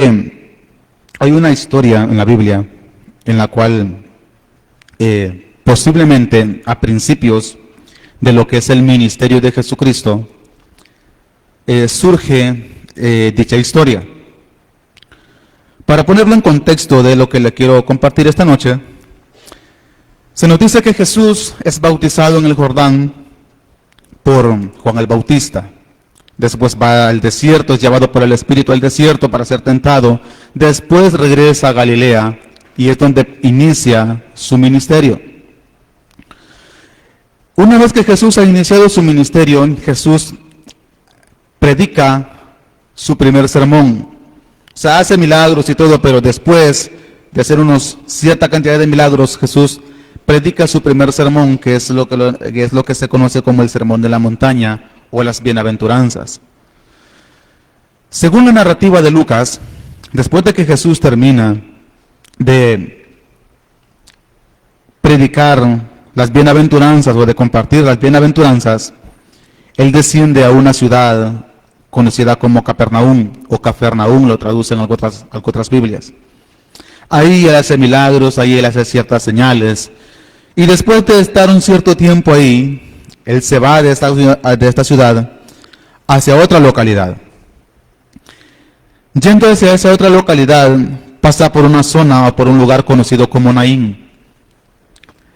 Hay una historia en la Biblia en la cual posiblemente a principios de lo que es el ministerio de Jesucristo surge dicha historia. Para ponerlo en contexto de lo que le quiero compartir esta noche, se nos dice que Jesús es bautizado en el Jordán por Juan el Bautista. Después va al desierto, es llevado por el Espíritu al desierto para ser tentado. Después regresa a Galilea y es donde inicia su ministerio. Una vez que Jesús ha iniciado su ministerio, Jesús predica su primer sermón. O sea, hace milagros y todo, pero después de hacer cierta cantidad de milagros, Jesús predica su primer sermón, que es lo que se conoce como el Sermón de la Montaña o las Bienaventuranzas. Según la narrativa de Lucas, después de que Jesús termina de predicar las bienaventuranzas o de compartir las bienaventuranzas, Él desciende a una ciudad conocida como Capernaum, o Cafarnaum lo traducen otras Biblias. Ahí Él hace milagros, ahí Él hace ciertas señales, y después de estar un cierto tiempo ahí, Él se va de esta ciudad hacia otra localidad. Yendo hacia esa otra localidad, pasa por una zona o por un lugar conocido como Naín.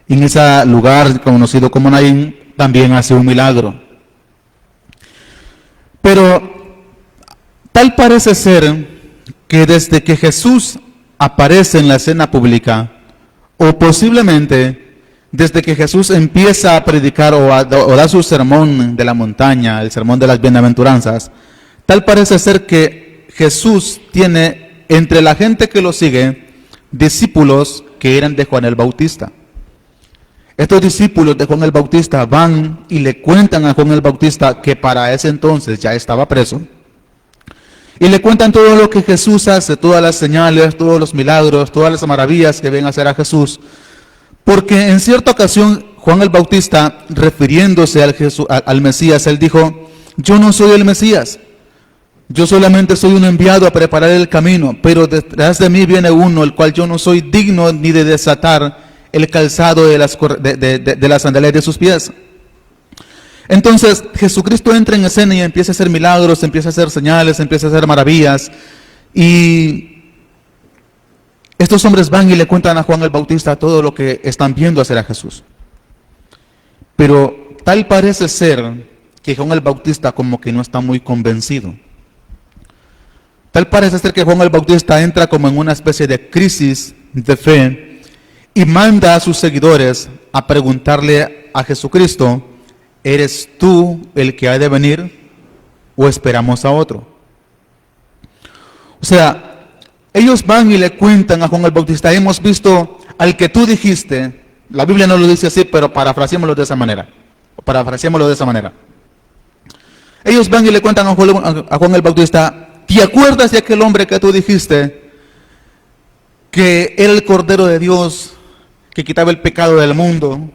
En ese lugar conocido como Naín también hace un milagro. Pero tal parece ser que desde que Jesús aparece en la escena pública, o posiblemente desde que Jesús empieza a predicar o da su sermón de la montaña, el sermón de las bienaventuranzas, tal parece ser que Jesús tiene entre la gente que lo sigue discípulos que eran de Juan el Bautista. Estos discípulos de Juan el Bautista van y le cuentan a Juan el Bautista, que para ese entonces ya estaba preso, y le cuentan todo lo que Jesús hace, todas las señales, todos los milagros, todas las maravillas que ven hacer a Jesús. Porque en cierta ocasión Juan el Bautista, refiriéndose al Mesías, él dijo: yo no soy el Mesías, yo solamente soy un enviado a preparar el camino, pero detrás de mí viene uno, el cual yo no soy digno ni de desatar el calzado de las sandalias de sus pies. Entonces Jesucristo entra en escena y empieza a hacer milagros, empieza a hacer señales, empieza a hacer maravillas, y estos hombres van y le cuentan a Juan el Bautista todo lo que están viendo hacer a Jesús. Pero tal parece ser que Juan el Bautista como que no está muy convencido. Tal parece ser que Juan el Bautista entra como en una especie de crisis de fe y manda a sus seguidores a preguntarle a Jesucristo: ¿eres tú el que ha de venir o esperamos a otro? O sea, ellos van y le cuentan a Juan el Bautista: hemos visto al que tú dijiste. La Biblia no lo dice así, pero parafraseémoslo de esa manera. Ellos van y le cuentan a Juan el Bautista: ¿te acuerdas de aquel hombre que tú dijiste que era el Cordero de Dios, que quitaba el pecado del mundo,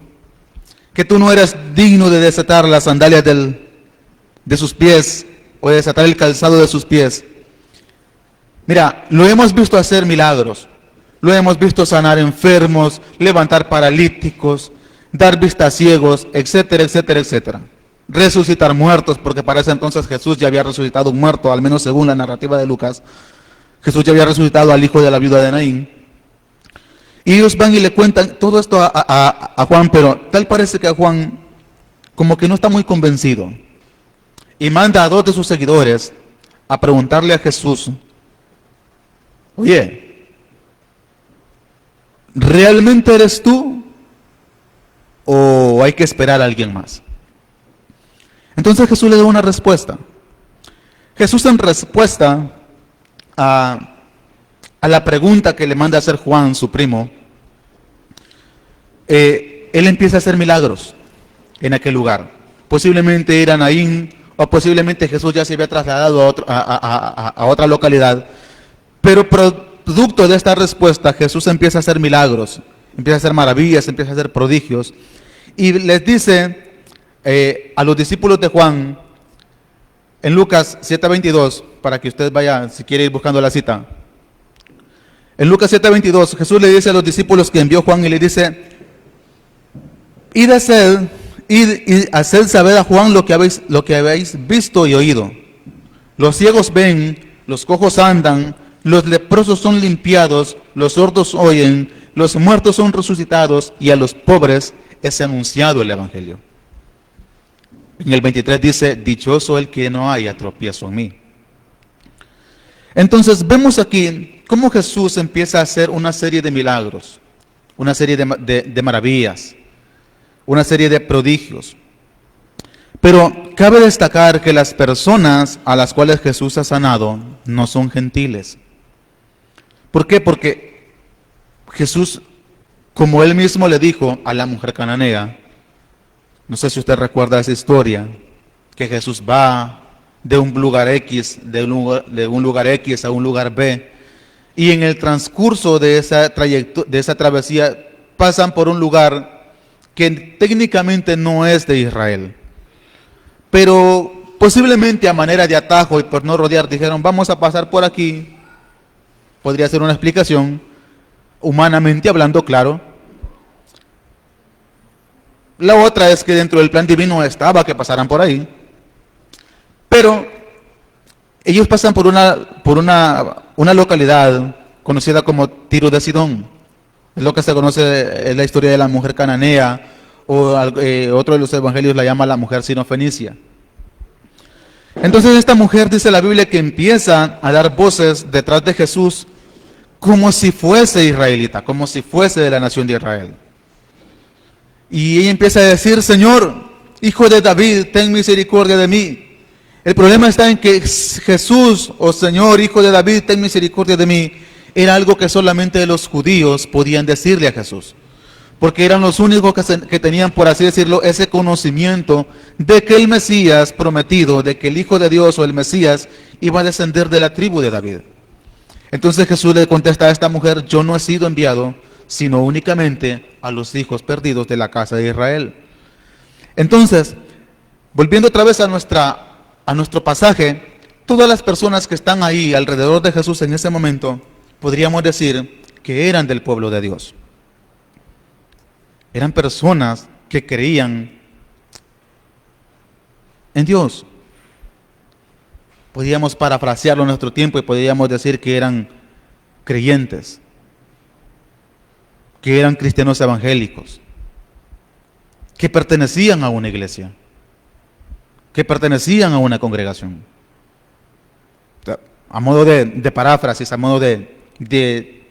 que tú no eras digno de desatar las sandalias de sus pies o de desatar el calzado de sus pies? Mira, lo hemos visto hacer milagros, lo hemos visto sanar enfermos, levantar paralíticos, dar vista a ciegos, etcétera, etcétera, etcétera. Resucitar muertos, porque para ese entonces Jesús ya había resucitado un muerto, al menos según la narrativa de Lucas. Jesús ya había resucitado al hijo de la viuda de Naín. Y ellos van y le cuentan todo esto a Juan, pero tal parece que a Juan como que no está muy convencido. Y manda a 2 de sus seguidores a preguntarle a Jesús: oye, ¿realmente eres tú o hay que esperar a alguien más? Entonces Jesús le da una respuesta. Jesús, en respuesta a la pregunta que le manda a hacer Juan, su primo, él empieza a hacer milagros en aquel lugar. Posiblemente era Naín, o posiblemente Jesús ya se había trasladado a otra localidad. Pero producto de esta respuesta, Jesús empieza a hacer milagros, empieza a hacer maravillas, empieza a hacer prodigios. Y les dice a los discípulos de Juan, en Lucas 7:22, para que usted vaya, si quiere ir buscando la cita: En Lucas 7:22, Jesús le dice a los discípulos que envió Juan y le dice: id a hacer saber a Juan lo que habéis visto y oído. Los ciegos ven, los cojos andan, los leprosos son limpiados, los sordos oyen, los muertos son resucitados y a los pobres es anunciado el Evangelio. En el 23 dice: dichoso el que no haya tropiezo en mí. Entonces vemos aquí cómo Jesús empieza a hacer una serie de milagros, una serie de maravillas, una serie de prodigios. Pero cabe destacar que las personas a las cuales Jesús ha sanado no son gentiles. ¿Por qué? Porque Jesús, como él mismo le dijo a la mujer cananea, no sé si usted recuerda esa historia, que Jesús va de un lugar X, de un lugar X a un lugar B, y en el transcurso de esa travesía pasan por un lugar que técnicamente no es de Israel, pero posiblemente a manera de atajo y por no rodear dijeron: vamos a pasar por aquí. Podría ser una explicación, humanamente hablando, claro. La otra es que dentro del plan divino estaba que pasaran por ahí, pero ellos pasan por una localidad conocida como Tiro de Sidón. Es lo que se conoce, es la historia de la mujer cananea, o otro de los evangelios la llama la mujer sino-fenicia. Entonces esta mujer, dice la Biblia, que empieza a dar voces detrás de Jesús como si fuese israelita, como si fuese de la nación de Israel. Y ella empieza a decir: Señor, hijo de David, ten misericordia de mí. El problema está en que Jesús, o Señor, hijo de David, ten misericordia de mí, era algo que solamente los judíos podían decirle a Jesús, porque eran los únicos que tenían, por así decirlo, ese conocimiento de que el Mesías prometido, de que el Hijo de Dios o el Mesías iba a descender de la tribu de David. Entonces Jesús le contesta a esta mujer: yo no he sido enviado sino únicamente a los hijos perdidos de la casa de Israel. Entonces, volviendo otra vez a nuestro pasaje, todas las personas que están ahí alrededor de Jesús en ese momento, podríamos decir que eran del pueblo de Dios. Eran personas que creían en Dios. Podríamos parafrasearlo en nuestro tiempo y podríamos decir que eran creyentes, que eran cristianos evangélicos, que pertenecían a una iglesia, que pertenecían a una congregación. A modo de paráfrasis, a modo de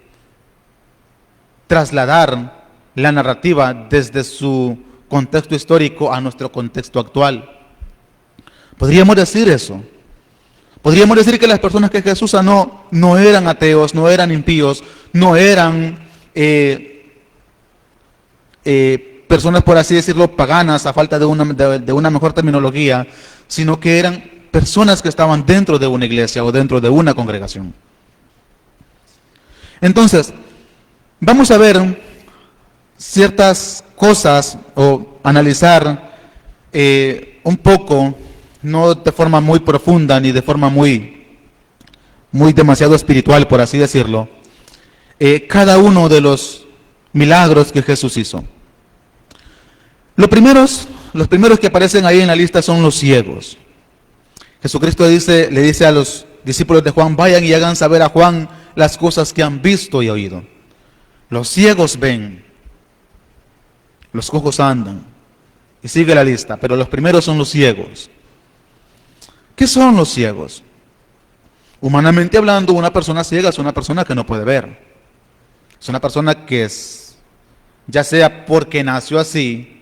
trasladar la narrativa desde su contexto histórico a nuestro contexto actual. Podríamos decir eso. Podríamos decir que las personas que Jesús sanó no eran ateos, no eran impíos, no eran personas, por así decirlo, paganas, a falta de una mejor terminología, sino que eran personas que estaban dentro de una iglesia o dentro de una congregación. Entonces, vamos a ver ciertas cosas o analizar un poco, no de forma muy profunda ni de forma muy demasiado espiritual, por así decirlo, cada uno de los milagros que Jesús hizo. Los primeros que aparecen ahí en la lista son los ciegos. Jesucristo le dice a los discípulos de Juan: vayan y hagan saber a Juan las cosas que han visto y oído. Los ciegos ven, los cojos andan, y sigue la lista, pero los primeros son los ciegos. ¿Qué son los ciegos? Humanamente hablando, una persona ciega es una persona que no puede ver. Es una persona que ya sea porque nació así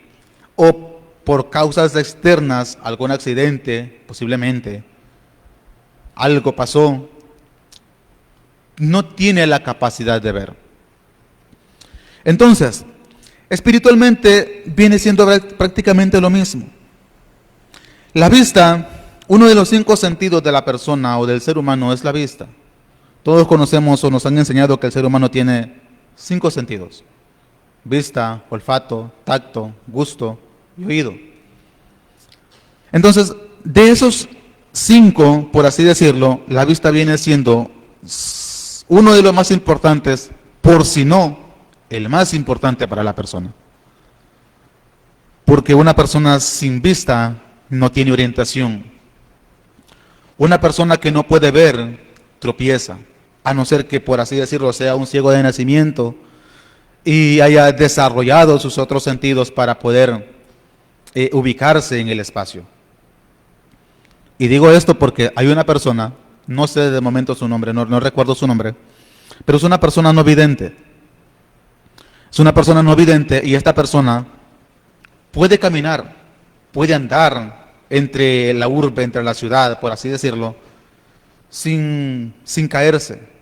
o por causas externas, algún accidente, posiblemente, algo pasó, no tiene la capacidad de ver. Entonces, espiritualmente viene siendo prácticamente lo mismo. La vista, uno de los 5 sentidos de la persona o del ser humano es la vista. Todos conocemos o nos han enseñado que el ser humano tiene 5 sentidos: vista, olfato, tacto, gusto y oído. Entonces, de esos 5, por así decirlo, la vista viene siendo uno de los más importantes, por si no, el más importante para la persona. Porque una persona sin vista no tiene orientación. Una persona que no puede ver tropieza, a no ser que, por así decirlo, sea un ciego de nacimiento y haya desarrollado sus otros sentidos para poder ubicarse en el espacio. Y digo esto porque hay una persona, no sé de momento su nombre, no recuerdo su nombre, pero es una persona no vidente. Es una persona no vidente y esta persona puede caminar, puede andar entre la urbe, entre la ciudad, por así decirlo, sin caerse.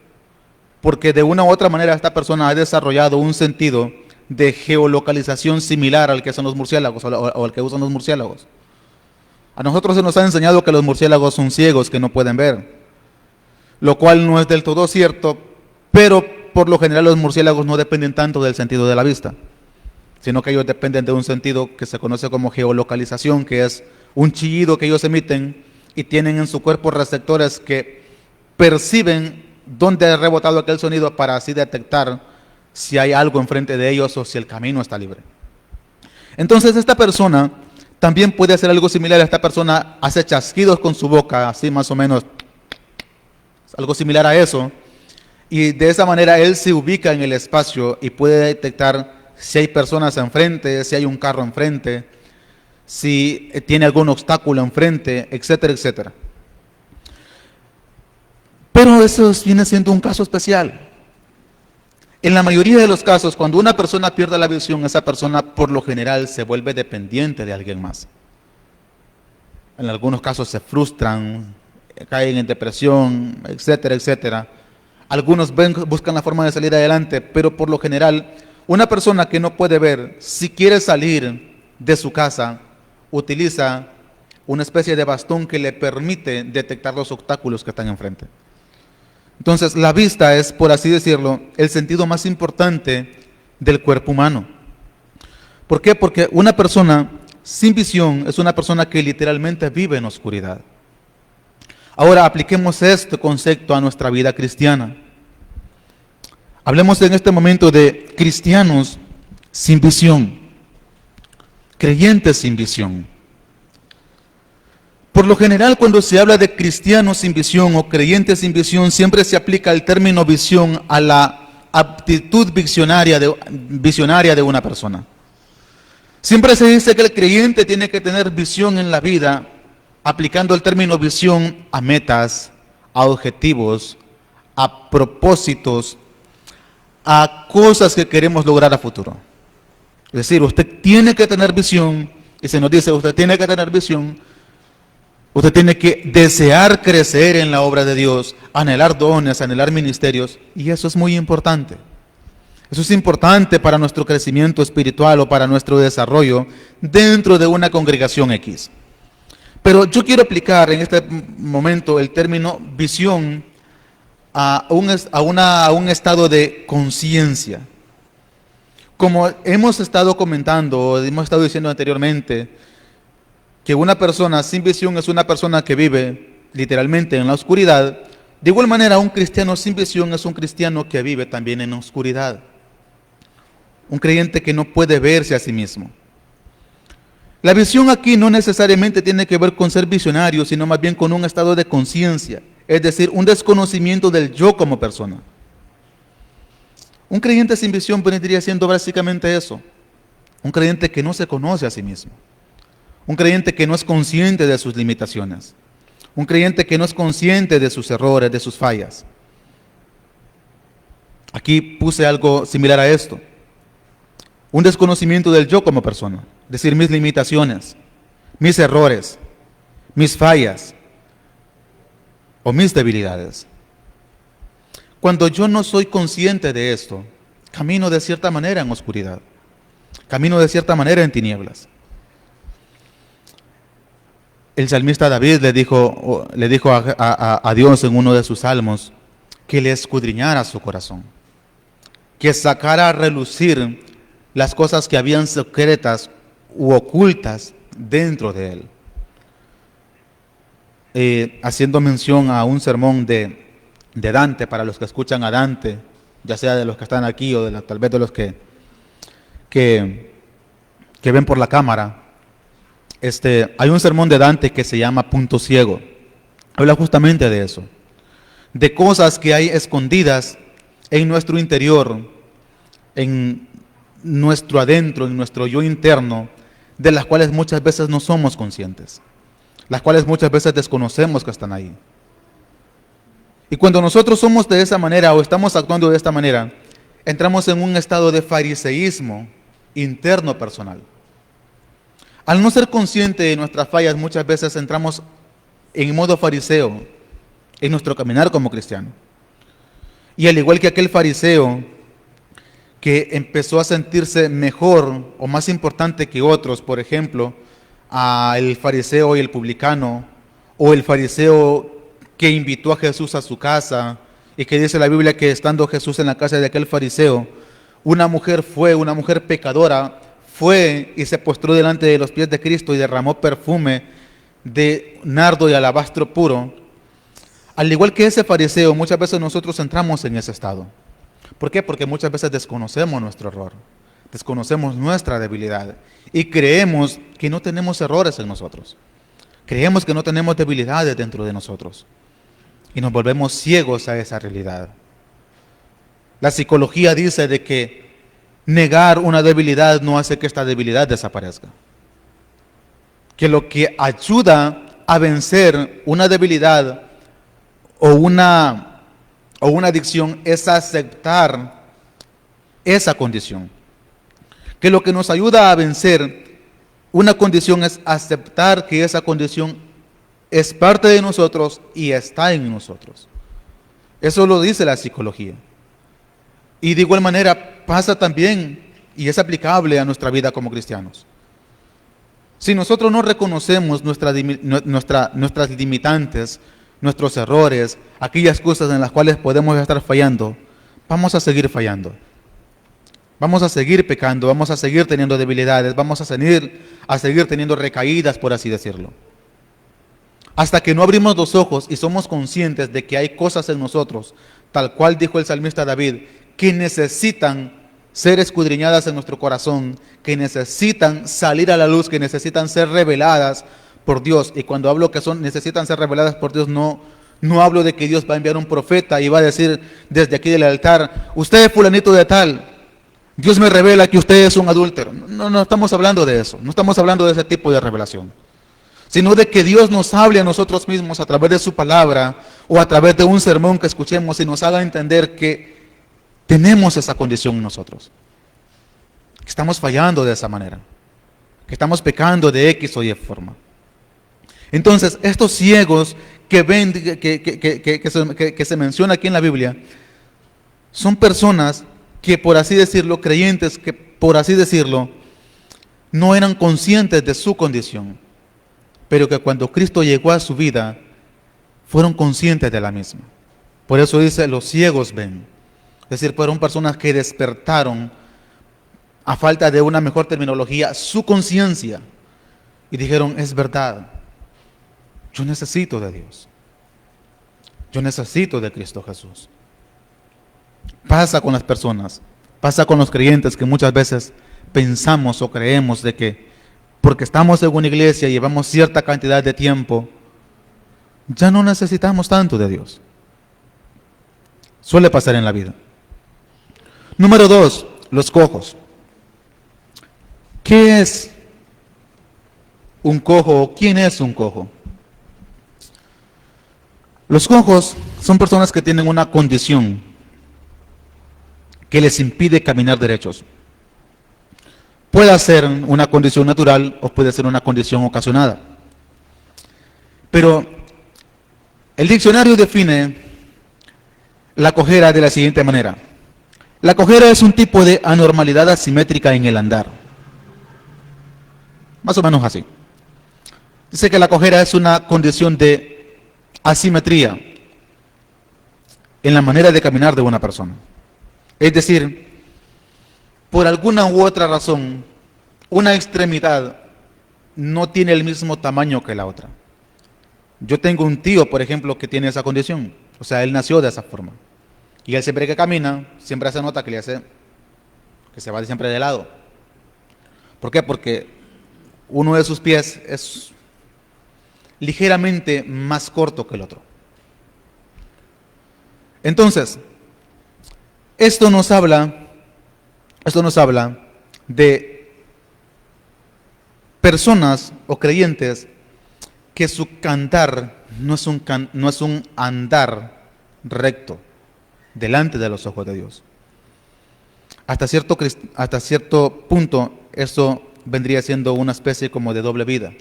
Porque de una u otra manera esta persona ha desarrollado un sentido de geolocalización similar al que son los murciélagos o al que usan los murciélagos. A nosotros se nos ha enseñado que los murciélagos son ciegos, que no pueden ver, lo cual no es del todo cierto, pero por lo general los murciélagos no dependen tanto del sentido de la vista, sino que ellos dependen de un sentido que se conoce como geolocalización, que es un chillido que ellos emiten y tienen en su cuerpo receptores que perciben dónde ha rebotado aquel sonido para así detectar si hay algo enfrente de ellos o si el camino está libre. Entonces esta persona también puede hacer algo similar. Esta persona hace chasquidos con su boca, así más o menos, algo similar a eso, y de esa manera él se ubica en el espacio y puede detectar si hay personas enfrente, si hay un carro enfrente, si tiene algún obstáculo enfrente, etcétera, etcétera. Pero eso viene siendo un caso especial. En la mayoría de los casos, cuando una persona pierde la visión, esa persona por lo general se vuelve dependiente de alguien más. En algunos casos se frustran, caen en depresión, etcétera, etcétera. Algunos buscan la forma de salir adelante, pero por lo general, una persona que no puede ver, si quiere salir de su casa, utiliza una especie de bastón que le permite detectar los obstáculos que están enfrente. Entonces, la vista es, por así decirlo, el sentido más importante del cuerpo humano. ¿Por qué? Porque una persona sin visión es una persona que literalmente vive en oscuridad. Ahora, apliquemos este concepto a nuestra vida cristiana. Hablemos en este momento de cristianos sin visión, creyentes sin visión. Por lo general, cuando se habla de cristianos sin visión o creyentes sin visión, siempre se aplica el término visión a la aptitud visionaria de una persona. Siempre se dice que el creyente tiene que tener visión en la vida, aplicando el término visión a metas, a objetivos, a propósitos, a cosas que queremos lograr a futuro. Es decir, usted tiene que tener visión, y se nos dice, usted tiene que tener visión. Usted tiene que desear crecer en la obra de Dios, anhelar dones, anhelar ministerios, y eso es muy importante. Eso es importante para nuestro crecimiento espiritual o para nuestro desarrollo dentro de una congregación X. Pero yo quiero aplicar en este momento el término visión a un estado de conciencia. Como hemos estado comentando, hemos estado diciendo anteriormente, que una persona sin visión es una persona que vive literalmente en la oscuridad. De igual manera, un cristiano sin visión es un cristiano que vive también en la oscuridad. Un creyente que no puede verse a sí mismo. La visión aquí no necesariamente tiene que ver con ser visionario, sino más bien con un estado de conciencia, es decir, un desconocimiento del yo como persona. Un creyente sin visión vendría siendo básicamente eso, un creyente que no se conoce a sí mismo. Un creyente que no es consciente de sus limitaciones. Un creyente que no es consciente de sus errores, de sus fallas. Aquí puse algo similar a esto. Un desconocimiento del yo como persona. Es decir, mis limitaciones, mis errores, mis fallas o mis debilidades. Cuando yo no soy consciente de esto, camino de cierta manera en oscuridad. Camino de cierta manera en tinieblas. El salmista David le dijo a Dios en uno de sus salmos que le escudriñara su corazón, que sacara a relucir las cosas que habían secretas u ocultas dentro de él. Haciendo mención a un sermón de de Dante, para los que escuchan a Dante, ya sea de los que están aquí o tal vez de los que ven por la cámara. Hay un sermón de Dante que se llama Punto Ciego. Habla justamente de eso, de cosas que hay escondidas en nuestro interior, en nuestro adentro, en nuestro yo interno, de las cuales muchas veces no somos conscientes, las cuales muchas veces desconocemos que están ahí. Y cuando nosotros somos de esa manera o estamos actuando de esta manera, entramos en un estado de fariseísmo interno personal. Al no ser consciente de nuestras fallas, muchas veces entramos en modo fariseo en nuestro caminar como cristiano. Y al igual que aquel fariseo que empezó a sentirse mejor o más importante que otros, por ejemplo, el fariseo y el publicano, o el fariseo que invitó a Jesús a su casa, y que dice la Biblia que estando Jesús en la casa de aquel fariseo, una mujer pecadora, fue y se postró delante de los pies de Cristo y derramó perfume de nardo y alabastro puro. Al igual que ese fariseo, muchas veces nosotros entramos en ese estado. ¿Por qué? Porque muchas veces desconocemos nuestro error, desconocemos nuestra debilidad y creemos que no tenemos errores en nosotros. Creemos que no tenemos debilidades dentro de nosotros y nos volvemos ciegos a esa realidad. La psicología dice de que negar una debilidad no hace que esta debilidad desaparezca. Que lo que ayuda a vencer una debilidad o una adicción es aceptar esa condición. Que lo que nos ayuda a vencer una condición es aceptar que esa condición es parte de nosotros y está en nosotros. Eso lo dice la psicología. Y de igual manera pasa también y es aplicable a nuestra vida como cristianos. Si nosotros no reconocemos nuestras limitantes, nuestros errores, aquellas cosas en las cuales podemos estar fallando, vamos a seguir fallando. Vamos a seguir pecando, vamos a seguir teniendo debilidades, vamos a seguir teniendo recaídas, por así decirlo. Hasta que no abrimos los ojos y somos conscientes de que hay cosas en nosotros, tal cual dijo el salmista David, que necesitan ser escudriñadas en nuestro corazón, que necesitan salir a la luz, que necesitan ser reveladas por Dios. Y cuando hablo que necesitan ser reveladas por Dios, no hablo de que Dios va a enviar un profeta y va a decir desde aquí del altar, usted es fulanito de tal, Dios me revela que usted es un adúltero. No estamos hablando de eso, no estamos hablando de ese tipo de revelación, sino de que Dios nos hable a nosotros mismos a través de su palabra o a través de un sermón que escuchemos y nos haga entender que tenemos esa condición en nosotros, que estamos fallando de esa manera, que estamos pecando de X o Y forma. Entonces, estos ciegos que ven, que se menciona aquí en la Biblia, son personas que, por así decirlo, creyentes que, por así decirlo, no eran conscientes de su condición, pero que cuando Cristo llegó a su vida, fueron conscientes de la misma. Por eso dice, los ciegos ven. Es decir, fueron personas que despertaron, a falta de una mejor terminología, su conciencia y dijeron, es verdad, yo necesito de Dios, yo necesito de Cristo Jesús. Pasa con las personas, pasa con los creyentes que muchas veces pensamos o creemos de que porque estamos en una iglesia y llevamos cierta cantidad de tiempo, ya no necesitamos tanto de Dios. Suele pasar en la vida. Número 2, los cojos. ¿Qué es un cojo o quién es un cojo? Los cojos son personas que tienen una condición que les impide caminar derechos. Puede ser una condición natural o puede ser una condición ocasionada. Pero el diccionario define la cojera de la siguiente manera. La cojera es un tipo de anormalidad asimétrica en el andar. Más o menos así. Dice que la cojera es una condición de asimetría en la manera de caminar de una persona. Es decir, por alguna u otra razón, una extremidad no tiene el mismo tamaño que la otra. Yo tengo un tío, por ejemplo, que tiene esa condición. O sea, él nació de esa forma. Y él siempre que camina, siempre se nota que que se va siempre de lado. ¿Por qué? Porque uno de sus pies es ligeramente más corto que el otro. Entonces, esto nos habla de personas o creyentes que su cantar no es un andar recto delante de los ojos de Dios. Hasta cierto punto, eso vendría siendo una especie como de doble vida.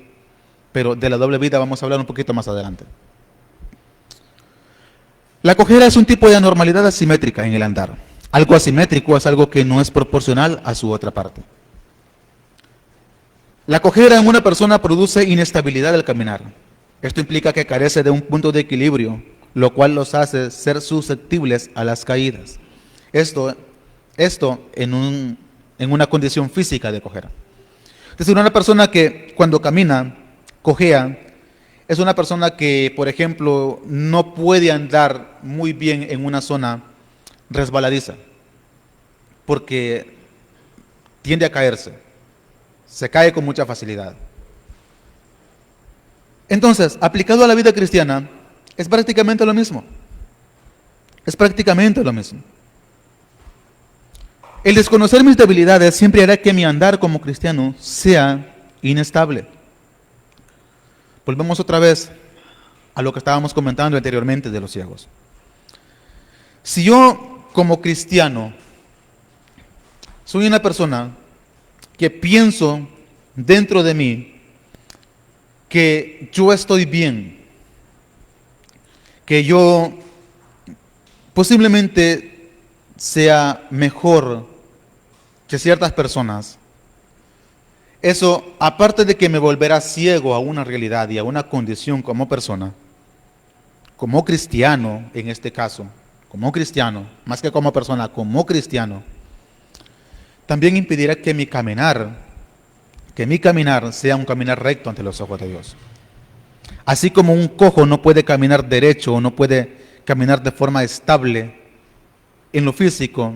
Pero de la doble vida vamos a hablar un poquito más adelante. La cojera es un tipo de anormalidad asimétrica en el andar. Algo asimétrico es algo que no es proporcional a su otra parte. La cojera en una persona produce inestabilidad al caminar. Esto implica que carece de un punto de equilibrio, lo cual los hace ser susceptibles a las caídas. Esto en una condición física de cojera. Es decir, una persona que cuando camina, cojea, es una persona que, por ejemplo, no puede andar muy bien en una zona resbaladiza, porque tiende a caerse, se cae con mucha facilidad. Entonces, aplicado a la vida cristiana, es prácticamente lo mismo. Es prácticamente lo mismo. El desconocer mis debilidades siempre hará que mi andar como cristiano sea inestable. Volvemos otra vez a lo que estábamos comentando anteriormente de los ciegos. Si yo como cristiano soy una persona que pienso dentro de mí que yo estoy bien, que yo posiblemente sea mejor que ciertas personas, eso, aparte de que me volverá ciego a una realidad y a una condición como persona, como cristiano en este caso, como cristiano, más que como persona, como cristiano, también impedirá que mi caminar sea un caminar recto ante los ojos de Dios. Así como un cojo no puede caminar derecho o no puede caminar de forma estable en lo físico,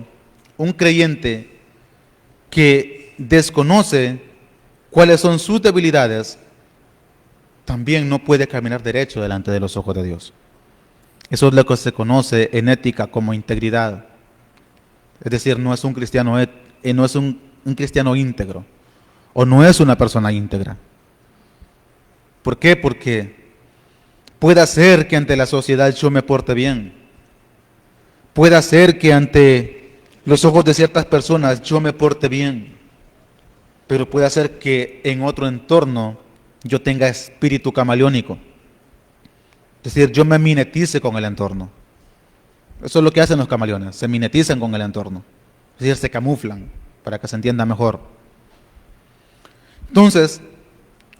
un creyente que desconoce cuáles son sus debilidades, también no puede caminar derecho delante de los ojos de Dios. Eso es lo que se conoce en ética como integridad. Es decir, no es un cristiano, no es un cristiano íntegro, o no es una persona íntegra. ¿Por qué? Porque puede ser que ante la sociedad yo me porte bien. Puede ser que ante los ojos de ciertas personas yo me porte bien. Pero puede ser que en otro entorno yo tenga espíritu camaleónico. Es decir, yo me mimetice con el entorno. Eso es lo que hacen los camaleones, se mimetizan con el entorno. Es decir, se camuflan para que se entienda mejor. Entonces,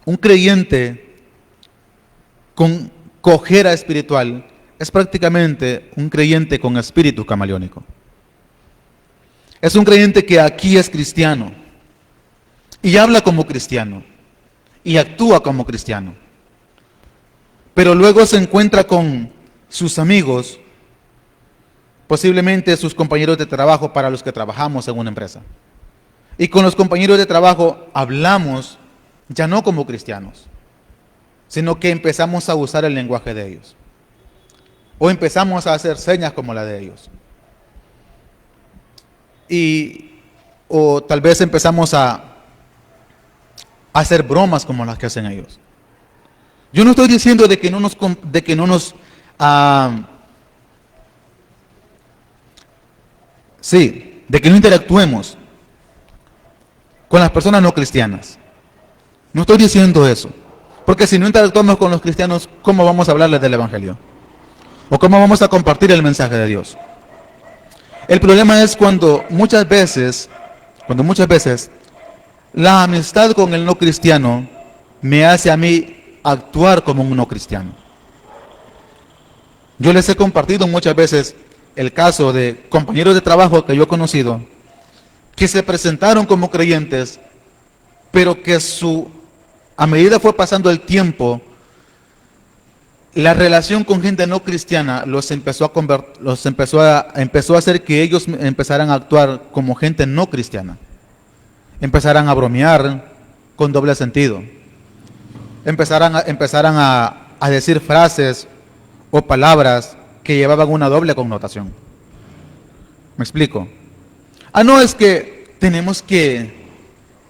un creyente con cojera espiritual es prácticamente un creyente con espíritu camaleónico. Es un creyente que aquí es cristiano y habla como cristiano y actúa como cristiano, pero luego se encuentra con sus amigos, posiblemente sus compañeros de trabajo para los que trabajamos en una empresa. Y con los compañeros de trabajo hablamos ya no como cristianos, sino que empezamos a usar el lenguaje de ellos. O empezamos a hacer señas como la de ellos. O tal vez empezamos a hacer bromas como las que hacen ellos. Yo no estoy diciendo de que no interactuemos con las personas no cristianas. No estoy diciendo eso. Porque si no interactuamos con los cristianos, ¿cómo vamos a hablarles del Evangelio? ¿O cómo vamos a compartir el mensaje de Dios? El problema es cuando muchas veces la amistad con el no cristiano me hace a mí actuar como un no cristiano. Yo les he compartido muchas veces el caso de compañeros de trabajo que yo he conocido que se presentaron como creyentes, pero que a medida fue pasando el tiempo, la relación con gente no cristiana empezó a hacer que ellos empezaran a actuar como gente no cristiana. Empezaran a bromear con doble sentido. Empezaran a decir frases o palabras que llevaban una doble connotación. ¿Me explico? No, es que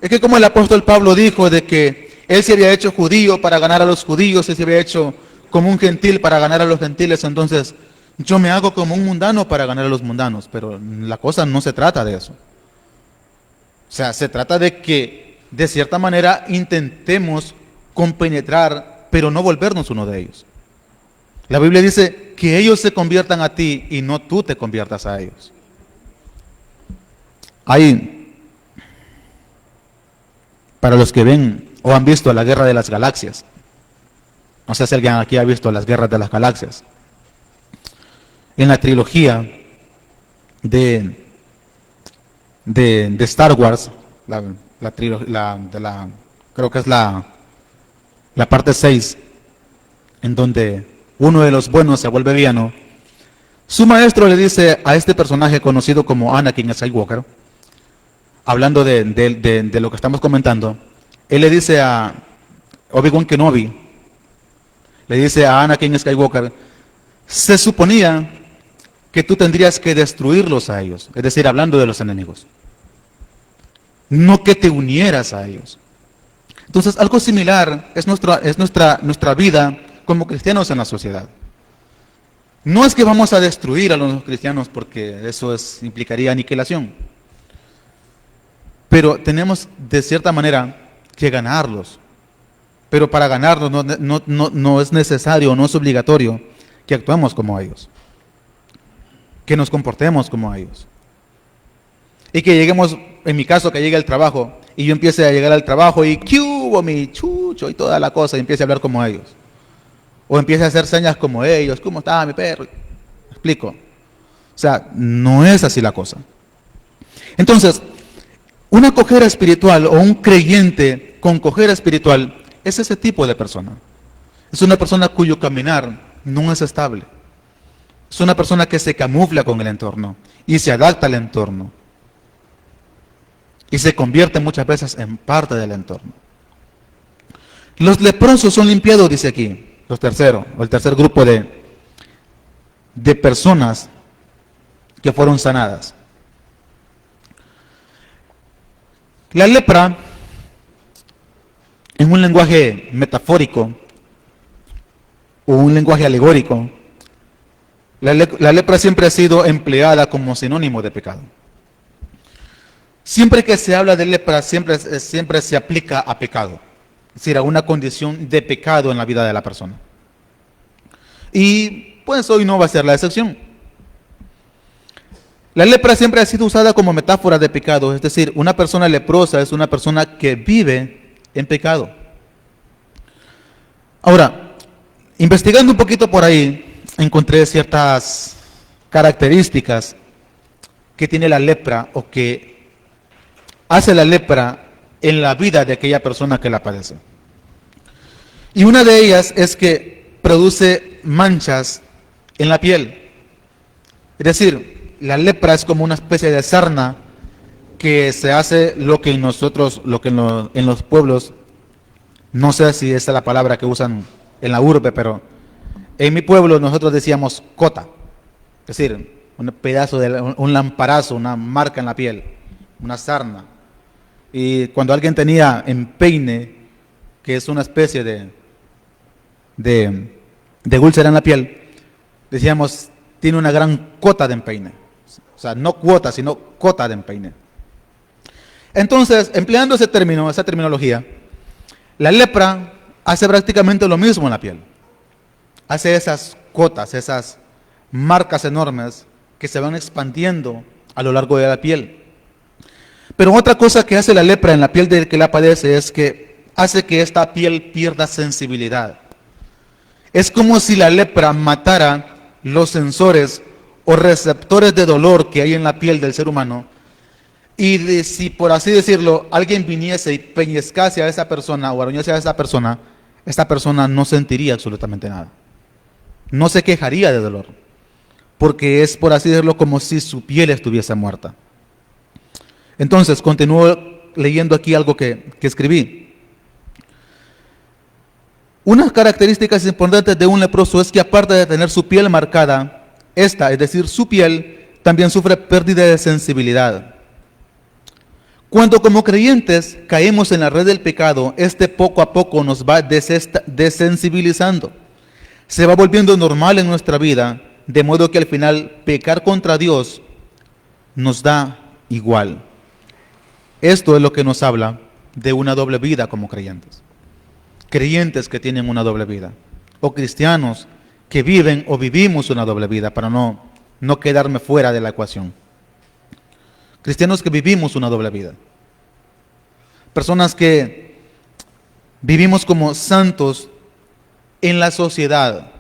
es que como el apóstol Pablo dijo de que él se había hecho judío para ganar a los judíos, él se había hecho como un gentil para ganar a los gentiles, entonces yo me hago como un mundano para ganar a los mundanos, pero la cosa no se trata de eso. O sea, se trata de que de cierta manera intentemos compenetrar, pero no volvernos uno de ellos. La Biblia dice que ellos se conviertan a ti y no tú te conviertas a ellos. Hay, para los que ven o han visto la Guerra de las Galaxias, no sé si alguien aquí ha visto las Guerras de las Galaxias, en la trilogía de Star Wars, creo que es la parte 6, en donde uno de los buenos se vuelve villano. Su maestro le dice a este personaje conocido como Anakin Skywalker, hablando de lo que estamos comentando, él le dice a Obi-Wan Kenobi, le dice a Anakin Skywalker, se suponía que tú tendrías que destruirlos a ellos, es decir, hablando de los enemigos, no que te unieras a ellos. Entonces, algo similar es nuestra vida como cristianos en la sociedad. No es que vamos a destruir a los cristianos porque eso implicaría aniquilación, pero tenemos de cierta manera que ganarlos. Pero para ganarlos no es necesario, no es obligatorio que actuemos como ellos, que nos comportemos como ellos. Y que lleguemos, en mi caso, que llegue al trabajo y yo empiece a llegar al trabajo y ¿qué hubo, mi chucho? Y toda la cosa, y empiece a hablar como ellos. O empiece a hacer señas como ellos, ¿cómo está mi perro? ¿Me explico? O sea, no es así la cosa. Entonces, una cojera espiritual o un creyente con cojera espiritual es ese tipo de persona. Es una persona cuyo caminar no es estable. Es una persona que se camufla con el entorno y se adapta al entorno. Y se convierte muchas veces en parte del entorno. Los leprosos son limpiados, dice aquí, el tercer grupo de personas que fueron sanadas. La lepra, en un lenguaje metafórico o un lenguaje alegórico, la lepra siempre ha sido empleada como sinónimo de pecado. Siempre que se habla de lepra, siempre se aplica a pecado, es decir, a una condición de pecado en la vida de la persona. Y pues hoy no va a ser la excepción. La lepra siempre ha sido usada como metáfora de pecado, es decir, una persona leprosa es una persona que vive en pecado. Ahora, investigando un poquito por ahí, encontré ciertas características que tiene la lepra o que hace la lepra en la vida de aquella persona que la padece. Y una de ellas es que produce manchas en la piel. Es decir, la lepra es como una especie de sarna que se hace lo que en los pueblos, no sé si esa es la palabra que usan en la urbe, pero en mi pueblo nosotros decíamos cota, es decir, un pedazo un lamparazo, una marca en la piel, una sarna. Y cuando alguien tenía empeine, que es una especie de úlcera en la piel, decíamos, tiene una gran cota de empeine. O sea, no cuota, sino cota de empeine. Entonces, empleando ese término, esa terminología, la lepra hace prácticamente lo mismo en la piel. Hace esas cotas, esas marcas enormes que se van expandiendo a lo largo de la piel. Pero otra cosa que hace la lepra en la piel del que la padece es que hace que esta piel pierda sensibilidad. Es como si la lepra matara los sensores o receptores de dolor que hay en la piel del ser humano, y si por así decirlo, alguien viniese y peñescase a esa persona o arañase a esa persona no sentiría absolutamente nada. no se quejaría de dolor, porque es, por así decirlo, como si su piel estuviese muerta. Entonces, continúo leyendo aquí algo que escribí. Unas características importantes de un leproso es que aparte de tener su piel marcada, es decir, su piel, también sufre pérdida de sensibilidad. Cuando como creyentes caemos en la red del pecado, poco a poco nos va desensibilizando. Se va volviendo normal en nuestra vida, de modo que al final pecar contra Dios nos da igual. Esto es lo que nos habla de una doble vida como creyentes. Creyentes que tienen una doble vida, o cristianos que viven o vivimos una doble vida, para no quedarme fuera de la ecuación. Cristianos que vivimos una doble vida. Personas que vivimos como santos en la sociedad,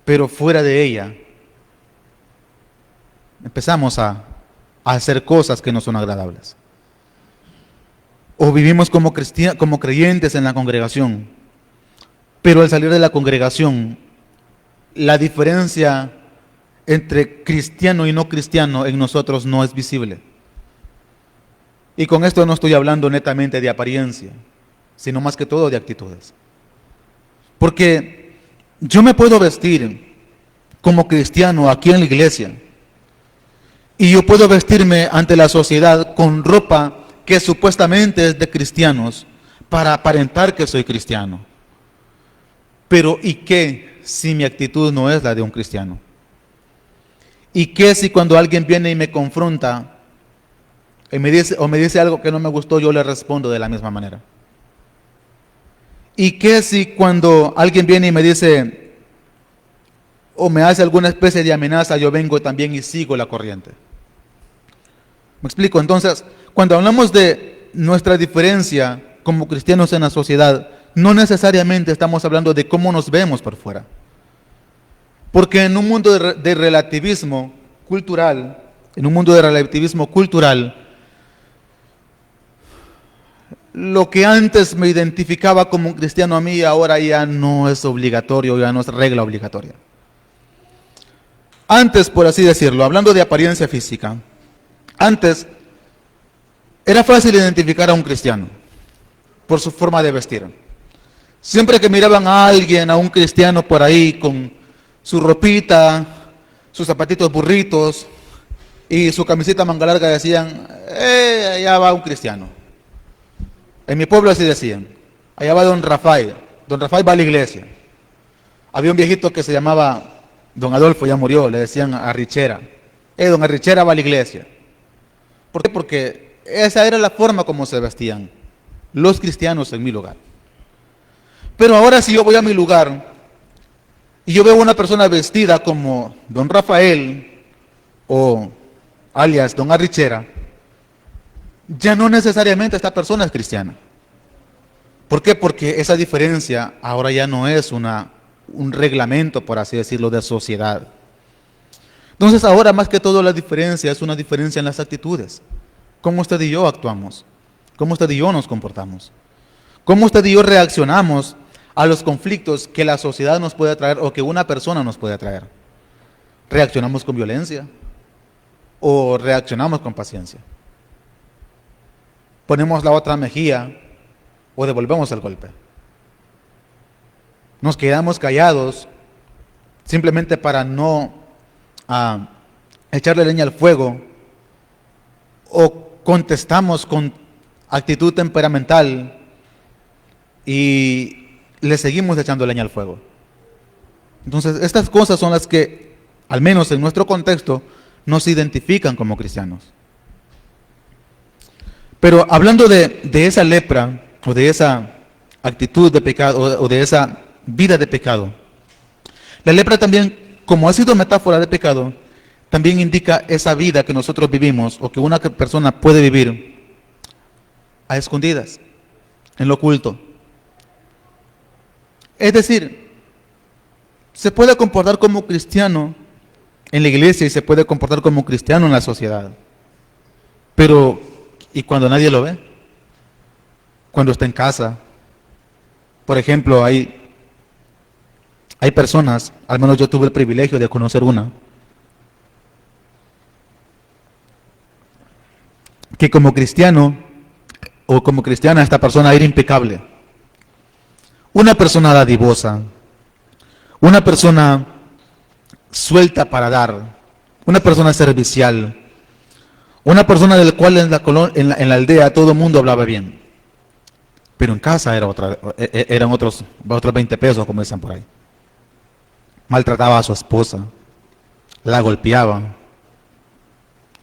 pero fuera de ella empezamos a hacer cosas que no son agradables. O vivimos como creyentes en la congregación, pero al salir de la congregación, la diferencia entre cristiano y no cristiano en nosotros no es visible. Y con esto no estoy hablando netamente de apariencia, sino más que todo de actitudes. Porque yo me puedo vestir como cristiano aquí en la iglesia, y yo puedo vestirme ante la sociedad con ropa que supuestamente es de cristianos para aparentar que soy cristiano. Pero ¿y qué si mi actitud no es la de un cristiano? ¿Y qué si cuando alguien viene y me confronta y me dice algo que no me gustó, yo le respondo de la misma manera? ¿Y qué si cuando alguien viene y me dice o me hace alguna especie de amenaza, yo vengo también y sigo la corriente? ¿Me explico? Entonces, cuando hablamos de nuestra diferencia como cristianos en la sociedad, no necesariamente estamos hablando de cómo nos vemos por fuera. Porque en un mundo de relativismo cultural, lo que antes me identificaba como un cristiano a mí, ahora ya no es obligatorio, ya no es regla obligatoria. Antes, por así decirlo, hablando de apariencia física, antes era fácil identificar a un cristiano por su forma de vestir. Siempre que miraban a alguien, a un cristiano por ahí con su ropita, sus zapatitos burritos y su camiseta manga larga, decían, allá va un cristiano. En mi pueblo así decían, allá va don Rafael va a la iglesia. Había un viejito que se llamaba don Adolfo, ya murió, le decían a Richera, don Richera va a la iglesia. ¿Por qué? Porque esa era la forma como se vestían los cristianos en mi lugar. Pero ahora si yo voy a mi lugar y yo veo a una persona vestida como don Rafael o alias don Arrichera, ya no necesariamente esta persona es cristiana. ¿Por qué? Porque esa diferencia ahora ya no es un reglamento, por así decirlo, de sociedad. Entonces ahora más que todo la diferencia es una diferencia en las actitudes. Cómo usted y yo actuamos, cómo usted y yo nos comportamos, cómo usted y yo reaccionamos a los conflictos que la sociedad nos puede traer o que una persona nos puede traer. ¿Reaccionamos con violencia o reaccionamos con paciencia? ¿Ponemos la otra mejilla o devolvemos el golpe? ¿Nos quedamos callados simplemente para no echarle leña al fuego? ¿O contestamos con actitud temperamental y le seguimos echando leña al fuego? Entonces, estas cosas son las que, al menos en nuestro contexto, nos identifican como cristianos. Pero hablando de esa lepra, o de esa actitud de pecado, o de esa vida de pecado, la lepra también, como ha sido metáfora de pecado, también indica esa vida que nosotros vivimos, o que una persona puede vivir a escondidas, en lo oculto. Es decir, se puede comportar como cristiano en la iglesia y se puede comportar como cristiano en la sociedad. Pero, ¿y cuando nadie lo ve? Cuando está en casa. Por ejemplo, hay Hay personas, al menos yo tuve el privilegio de conocer una, que como cristiano o como cristiana esta persona era impecable. Una persona dadivosa, una persona suelta para dar, una persona servicial, una persona del cual en la aldea todo el mundo hablaba bien. Pero en casa eran otros 20 pesos, como dicen por ahí. Maltrataba a su esposa, la golpeaba.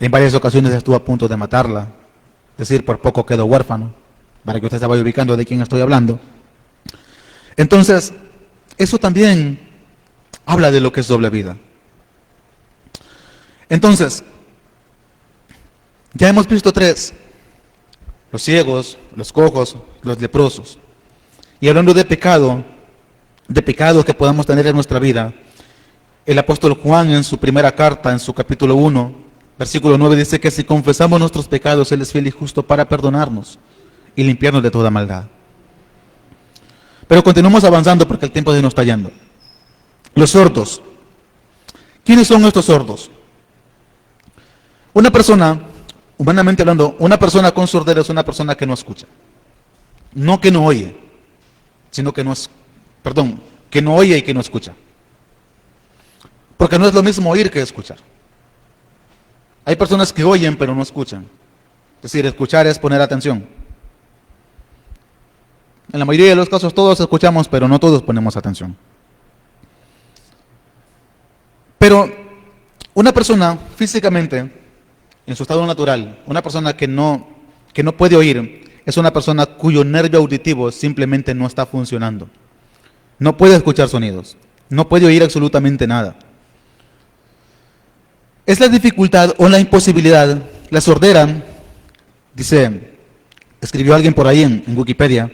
En varias ocasiones estuvo a punto de matarla. Es decir, por poco quedó huérfano, para que usted se vaya ubicando de quién estoy hablando. Entonces, eso también habla de lo que es doble vida. Entonces, ya hemos visto tres: los ciegos, los cojos, los leprosos. Y hablando de pecado, de pecados que podamos tener en nuestra vida, el apóstol Juan en su primera carta, en su capítulo 1, versículo 9, dice que si confesamos nuestros pecados, Él es fiel y justo para perdonarnos y limpiarnos de toda maldad. Pero continuamos avanzando porque el tiempo se nos está yendo. Los sordos. ¿Quiénes son estos sordos? Una persona, humanamente hablando, una persona con sordera es una persona que no escucha. No que no oye, sino que que no oye y que no escucha. Porque no es lo mismo oír que escuchar. Hay personas que oyen pero no escuchan. Es decir, escuchar es poner atención. En la mayoría de los casos todos escuchamos, pero no todos ponemos atención. Pero una persona físicamente, en su estado natural, una persona que no puede oír, es una persona cuyo nervio auditivo simplemente no está funcionando. No puede escuchar sonidos, no puede oír absolutamente nada. Es la dificultad o la imposibilidad, la sordera, escribió alguien por ahí en Wikipedia,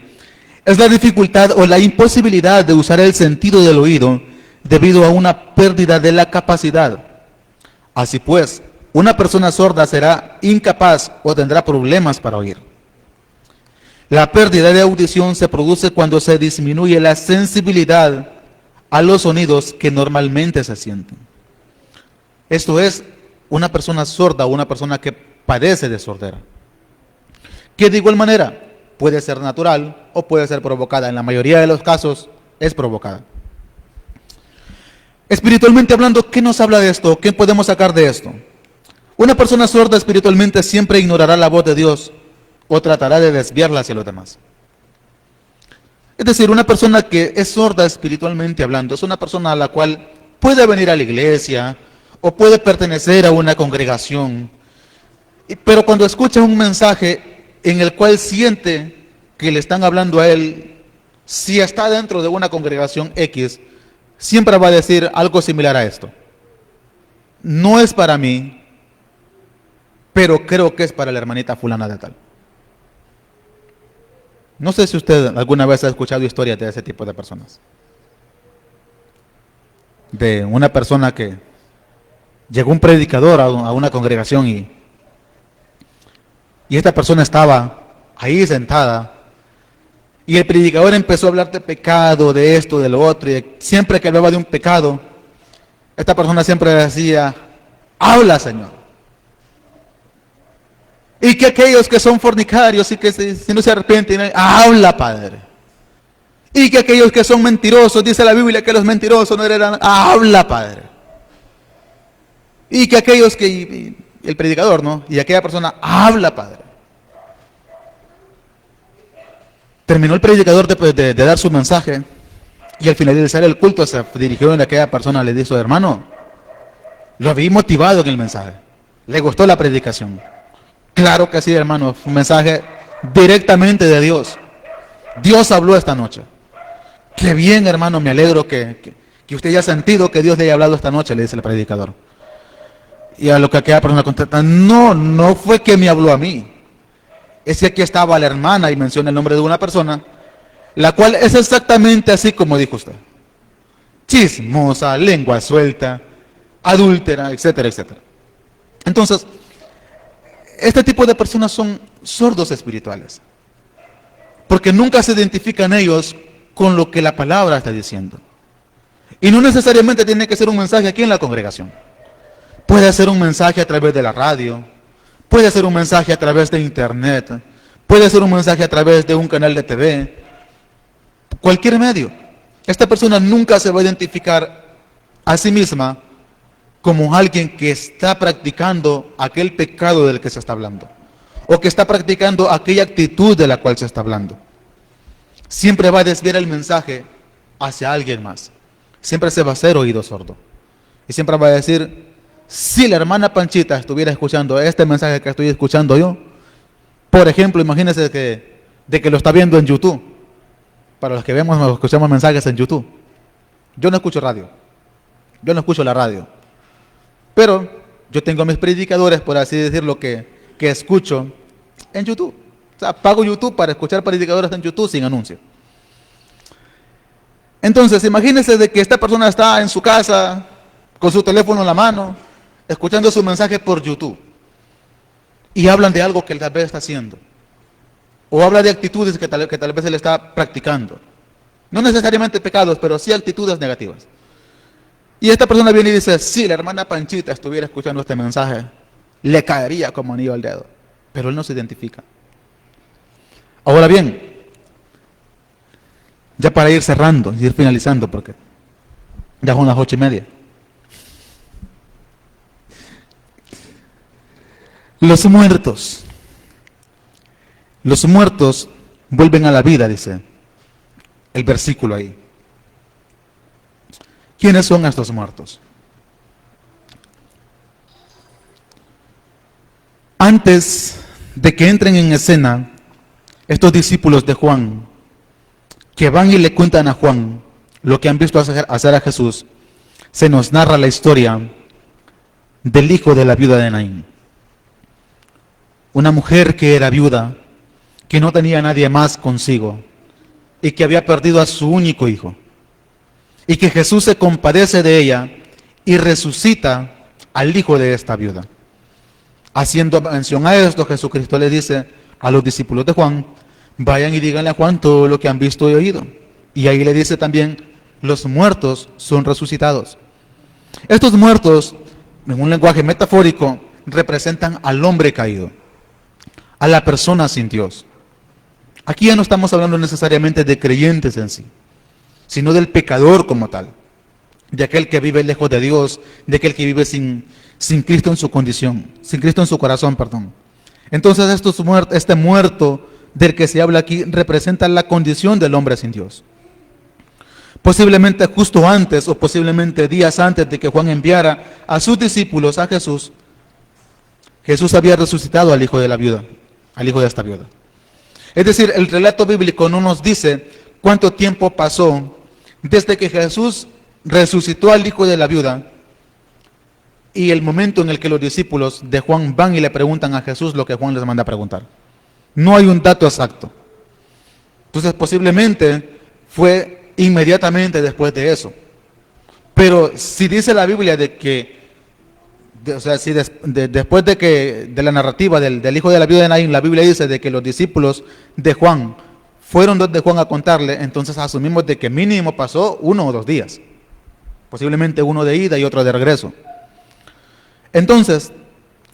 es la dificultad o la imposibilidad de usar el sentido del oído debido a una pérdida de la capacidad. Así pues, una persona sorda será incapaz o tendrá problemas para oír. La pérdida de audición se produce cuando se disminuye la sensibilidad a los sonidos que normalmente se sienten. Esto es una persona sorda o una persona que padece de sordera. Que de igual manera puede ser natural o puede ser provocada. En la mayoría de los casos es provocada. Espiritualmente hablando, ¿qué nos habla de esto? ¿Qué podemos sacar de esto? Una persona sorda espiritualmente siempre ignorará la voz de Dios o tratará de desviarla hacia los demás. Es decir, una persona que es sorda espiritualmente hablando es una persona a la cual puede venir a la iglesia o puede pertenecer a una congregación, pero cuando escucha un mensaje en el cual siente que le están hablando a él, si está dentro de una congregación X, siempre va a decir algo similar a esto: no es para mí, pero creo que es para la hermanita fulana de tal. No sé si usted alguna vez ha escuchado historias de ese tipo de personas. De una persona que llegó un predicador a una congregación y esta persona estaba ahí sentada y el predicador empezó a hablar de pecado, de esto, de lo otro, y siempre que hablaba de un pecado, esta persona siempre decía: habla, Señor. Y que aquellos que son fornicarios y que si no se arrepienten, habla, Padre. Y que aquellos que son mentirosos, dice la Biblia que los mentirosos no heredan, habla, Padre. Y que aquellos que, el predicador, ¿no? Y aquella persona, habla, Padre. Terminó el predicador de dar su mensaje y al finalizar el culto se dirigió a aquella persona, le dijo: hermano, lo había motivado en el mensaje, le gustó la predicación. Claro que sí, hermano, fue un mensaje directamente de Dios. Dios habló esta noche. Qué bien, hermano, me alegro que usted haya sentido que Dios le haya hablado esta noche, le dice el predicador. Y a lo que aquella persona contesta: no fue que me habló a mí. Es que aquí estaba la hermana y menciona el nombre de una persona, la cual es exactamente así como dijo usted: chismosa, lengua suelta, adúltera, etcétera, etcétera. Entonces, este tipo de personas son sordos espirituales, porque nunca se identifican ellos con lo que la palabra está diciendo. Y no necesariamente tiene que ser un mensaje aquí en la congregación. Puede ser un mensaje a través de la radio, puede ser un mensaje a través de internet, puede ser un mensaje a través de un canal de TV, cualquier medio. Esta persona nunca se va a identificar a sí misma como alguien que está practicando aquel pecado del que se está hablando, o que está practicando aquella actitud de la cual se está hablando. Siempre va a desviar el mensaje hacia alguien más. Siempre se va a hacer oído sordo. Y siempre va a decir, si la hermana Panchita estuviera escuchando este mensaje que estoy escuchando yo, por ejemplo, imagínense de que lo está viendo en YouTube. Para los que vemos o escuchamos mensajes en YouTube. Yo no escucho radio. Yo no escucho la radio. Pero yo tengo mis predicadores, por así decirlo, que escucho en YouTube. O sea, pago YouTube para escuchar predicadores en YouTube sin anuncio. Entonces, imagínense de que esta persona está en su casa, con su teléfono en la mano, escuchando su mensaje por YouTube. Y hablan de algo que tal vez está haciendo. O habla de actitudes que tal vez él está practicando. No necesariamente pecados, pero sí actitudes negativas. Y esta persona viene y dice, si la hermana Panchita estuviera escuchando este mensaje, le caería como anillo al dedo. Pero él no se identifica. Ahora bien, ya para ir cerrando y ir finalizando, porque ya son las 8:30. Los muertos vuelven a la vida, dice el versículo ahí. ¿Quiénes son estos muertos? Antes de que entren en escena estos discípulos de Juan, que van y le cuentan a Juan lo que han visto hacer a Jesús, se nos narra la historia del hijo de la viuda de Naín. Una mujer que era viuda, que no tenía nadie más consigo y que había perdido a su único hijo. Y que Jesús se compadece de ella y resucita al hijo de esta viuda. Haciendo mención a esto, Jesucristo le dice a los discípulos de Juan, vayan y díganle a Juan todo lo que han visto y oído. Y ahí le dice también, los muertos son resucitados. Estos muertos, en un lenguaje metafórico, representan al hombre caído, a la persona sin Dios. Aquí ya no estamos hablando necesariamente de creyentes en sí, sino del pecador como tal, de aquel que vive lejos de Dios, de aquel que vive sin Cristo en su condición, sin Cristo en su corazón, perdón. Entonces este muerto del que se habla aquí representa la condición del hombre sin Dios. Posiblemente justo antes o posiblemente días antes de que Juan enviara a sus discípulos a Jesús, Jesús había resucitado al hijo de la viuda, al hijo de esta viuda. Es decir, el relato bíblico no nos dice cuánto tiempo pasó desde que Jesús resucitó al hijo de la viuda y el momento en el que los discípulos de Juan van y le preguntan a Jesús lo que Juan les manda a preguntar. No hay un dato exacto. Entonces posiblemente fue inmediatamente después de eso. Pero si dice la Biblia de que, si después de la narrativa del hijo de la viuda de Naín, la Biblia dice de que los discípulos de Juan fueron donde Juan a contarle, entonces asumimos de que mínimo pasó 1 o 2 días. Posiblemente uno de ida y otro de regreso. Entonces,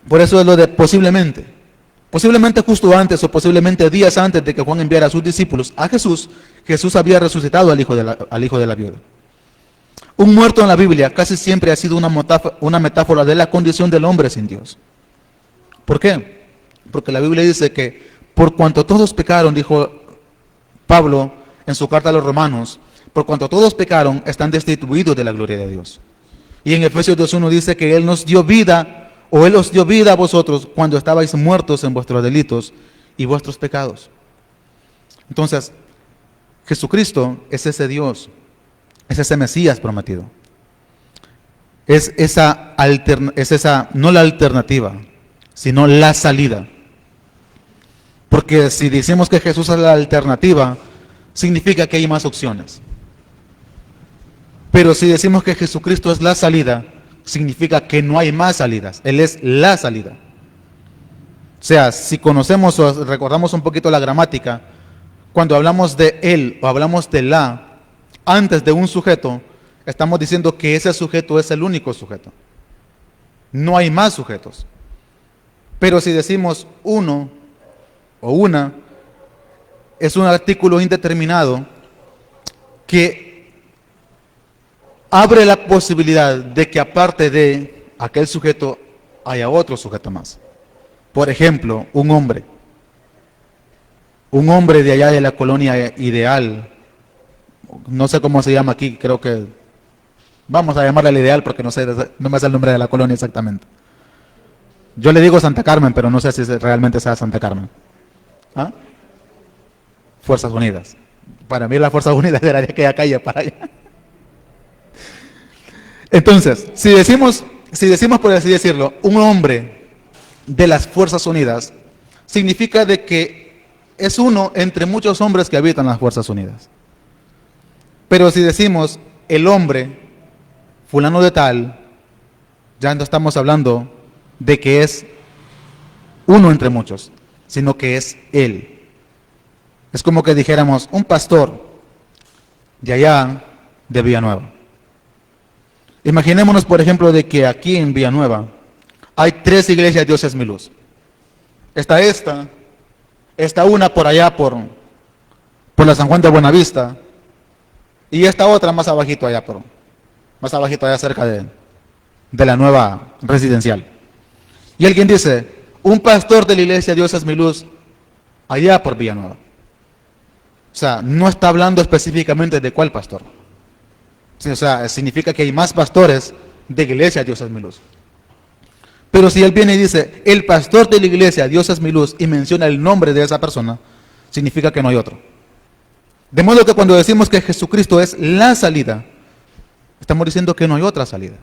por eso es lo de posiblemente. Posiblemente justo antes o posiblemente días antes de que Juan enviara a sus discípulos a Jesús, Jesús había resucitado al hijo de la viuda. Un muerto en la Biblia casi siempre ha sido una metáfora de la condición del hombre sin Dios. ¿Por qué? Porque la Biblia dice que por cuanto todos pecaron, dijo Pablo en su carta a los Romanos, por cuanto todos pecaron, están destituidos de la gloria de Dios. Y en Efesios 2:1 dice que Él nos dio vida, o Él os dio vida a vosotros cuando estabais muertos en vuestros delitos y vuestros pecados. Entonces, Jesucristo es ese Dios, es ese Mesías prometido. Es esa, no la alternativa, sino la salida. Porque si decimos que Jesús es la alternativa, significa que hay más opciones. Pero si decimos que Jesucristo es la salida, significa que no hay más salidas. Él es la salida. O sea, si conocemos o recordamos un poquito la gramática, cuando hablamos de Él o hablamos de la, antes de un sujeto, estamos diciendo que ese sujeto es el único sujeto. No hay más sujetos. Pero si decimos uno o una, es un artículo indeterminado que abre la posibilidad de que aparte de aquel sujeto haya otro sujeto más. Por ejemplo, un hombre de allá de la colonia Ideal, no sé cómo se llama aquí, creo que vamos a llamarle el Ideal porque no sé, no me sé el nombre de la colonia exactamente. Yo le digo Santa Carmen, pero no sé si realmente sea Santa Carmen. ¿Ah? Fuerzas Unidas. Para mí las Fuerzas Unidas era de aquella calle para allá. Entonces, si decimos por así decirlo, un hombre de las Fuerzas Unidas, significa de que es uno entre muchos hombres que habitan las Fuerzas Unidas. Pero si decimos el hombre fulano de tal, ya no estamos hablando de que es uno entre muchos, sino que es él. Es como que dijéramos un pastor de allá de Villanueva. Imaginémonos, por ejemplo, de que aquí en Villanueva hay 3 iglesias Dios es mi luz. Está una por allá por la San Juan de Buenavista, y esta otra más abajito allá cerca de la nueva residencial. Y alguien dice, un pastor de la iglesia Dios es mi luz, allá por Villanueva. O sea, no está hablando específicamente de cuál pastor. O sea, significa que hay más pastores de iglesia Dios es mi luz. Pero si él viene y dice, el pastor de la iglesia Dios es mi luz, y menciona el nombre de esa persona, significa que no hay otro. De modo que cuando decimos que Jesucristo es la salida, estamos diciendo que no hay otra salida.